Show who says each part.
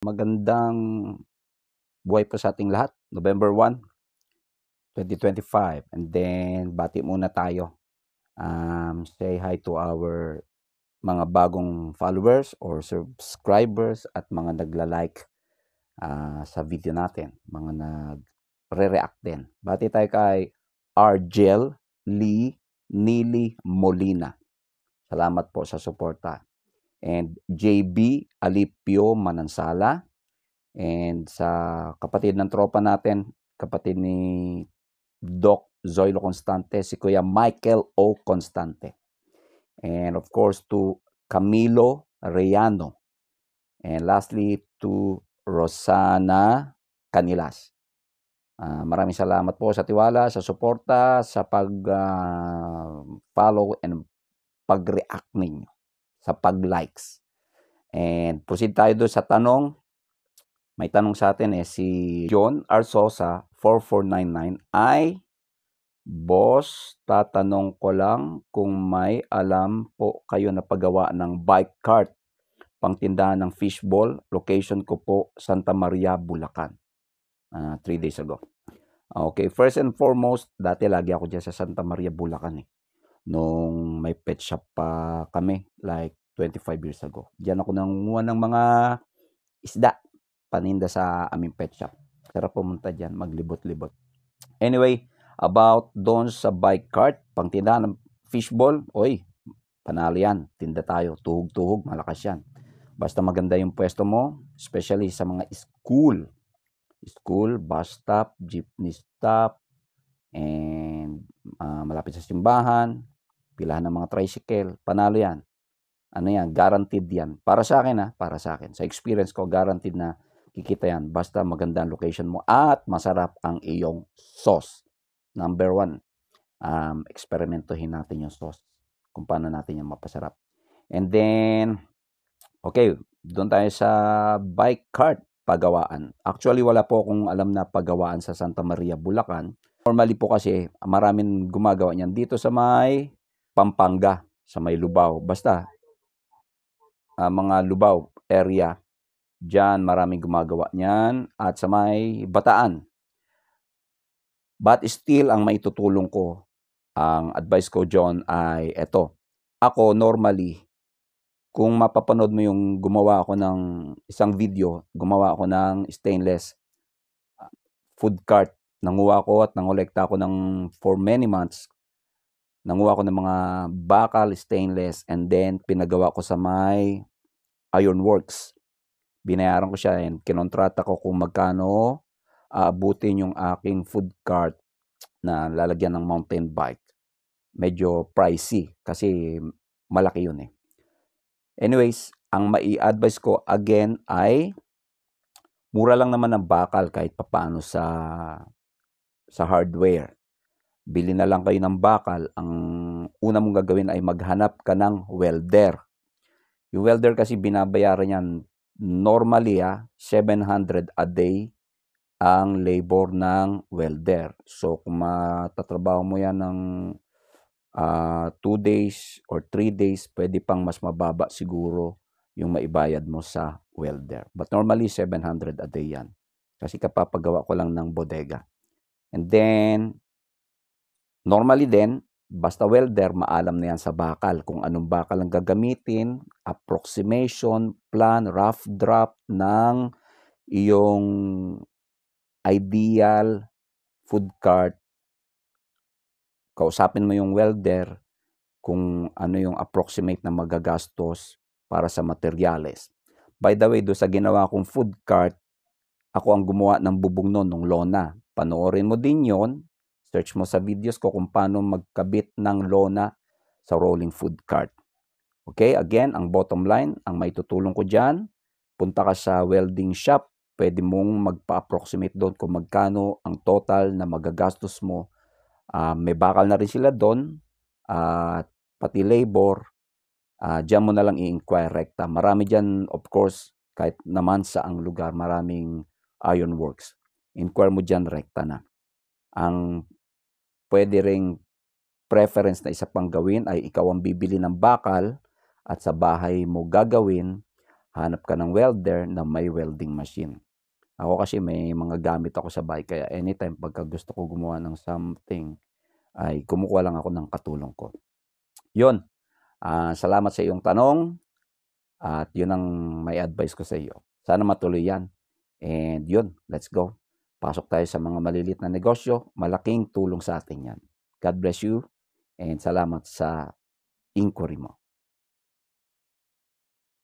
Speaker 1: Magandang buhay po sa ating lahat. November 1, 2025. And then, bati muna tayo. Say hi to our mga bagong followers or subscribers at mga nagla-like sa video natin. Mga nagre-react din. Bati tayo kay Argel Lee Nili Molina. Salamat po sa suporta. And JB Alipio Manansala. And sa kapatid ng tropa natin, kapatid ni Doc Zoilo Constante, si Kuya Michael O. Constante. And of course to Camilo Reyano. And lastly to Rosana Canilas. Maraming salamat po sa tiwala, sa suporta, sa pag-follow and pag-react ninyo, sa pag-likes. And proceed tayo doon sa tanong. May tanong sa atin si John Arsosa 4499 ay, Boss, tatanong ko lang kung may alam po kayo na paggawa ng bike cart, pangtindahan ng fishball, location ko po Santa Maria, Bulacan. 3 days ago. Okay, first and foremost, dati lagi ako dyan sa Santa Maria, Bulacan nung may pet shop pa kami, like 25 years ago. Diyan ako nangunguha ng mga isda, paninda sa aming pet shop. Sarap pumunta dyan, maglibot-libot. Anyway, about doon sa bike cart, pangtindahan ng fishball, oy, panalo yan. Tinda tayo, tuhog-tuhog, malakas yan. Basta maganda yung pwesto mo, especially sa mga school, bus stop, jeepney stop, and malapit sa simbahan, pilahan ng mga tricycle, panalo yan. Ano yan, guaranteed yan. Para sa akin para sa akin. Sa experience ko, guaranteed na kikita yan. Basta maganda ang location mo at masarap ang iyong sauce. Number 1, eksperimentohin natin yung sauce. Kung paano natin yung mapasarap. And then, okay, doon tayo sa bike cart pagawaan. Actually, wala po akong alam na pagawaan sa Santa Maria, Bulacan. Normally po kasi, maraming gumagawa niyan dito sa may Pampanga, sa may Lubao. Basta, mga Lubao area, dyan maraming gumagawa niyan at sa may Bataan. But still, ang maitutulong ko, ang advice ko John ay eto. Ako normally, kung mapapanood mo yung gumawa ako ng isang video, gumawa ako ng stainless food cart. Nanguha ko at nangolekta ako for many months. Nanguha ko ng mga bakal, stainless, and then pinagawa ko sa may Ironworks. Binayaran ko siya and kinontrata ko kung magkano aabutin yung aking food cart na lalagyan ng mountain bike. Medyo pricey kasi malaki yun Anyways, ang mai-advise ko again ay mura lang naman ang bakal kahit papaano sa hardware. Bili na lang kayo ng bakal. Ang una mong gagawin ay maghanap ka ng welder. Yung welder kasi binabayaran yan normally 700 a day ang labor ng welder. So kung matatrabaho mo yan ng 2 days or 3 days, pwede pang mas mababa siguro yung maibayad mo sa welder. But normally 700 a day yan. Kasi kapapagawa ko lang ng bodega. And then, normally din, basta welder, maalam na yan sa bakal. Kung anong bakal ang gagamitin, approximation, plan, rough draft ng iyong ideal food cart. Kausapin mo yung welder kung ano yung approximate na magagastos para sa materyales. By the way, do sa ginawa kong food cart, ako ang gumawa ng bubong nun, ng lona. Panoorin mo din yon. Search mo sa videos ko kung paano magkabit ng lona sa rolling food cart. Okay, again, ang bottom line, ang may tutulong ko dyan, punta ka sa welding shop, pwede mong magpa-approximate doon kung magkano ang total na magagastos mo. May bakal na rin sila doon, pati labor, dyan mo na lang i-inquire rekta. Marami dyan, of course, kahit naman sa ang lugar, maraming Ironworks. Inquire mo dyan rekta na. Ang pwede ring preference na isa pang gawin ay ikaw ang bibili ng bakal at sa bahay mo gagawin hanap ka ng welder na may welding machine. Ako kasi may mga gamit ako sa bahay kaya anytime pagka gusto ko gumawa ng something ay kumukuha lang ako ng katulong ko. 'Yun, salamat sa iyong tanong at 'yun ang may advice ko sa iyo. Sana matuloy 'yan and 'yun, let's go. Pasok tayo sa mga maliliit na negosyo, malaking tulong sa atin 'yan. God bless you and salamat sa inquiry mo.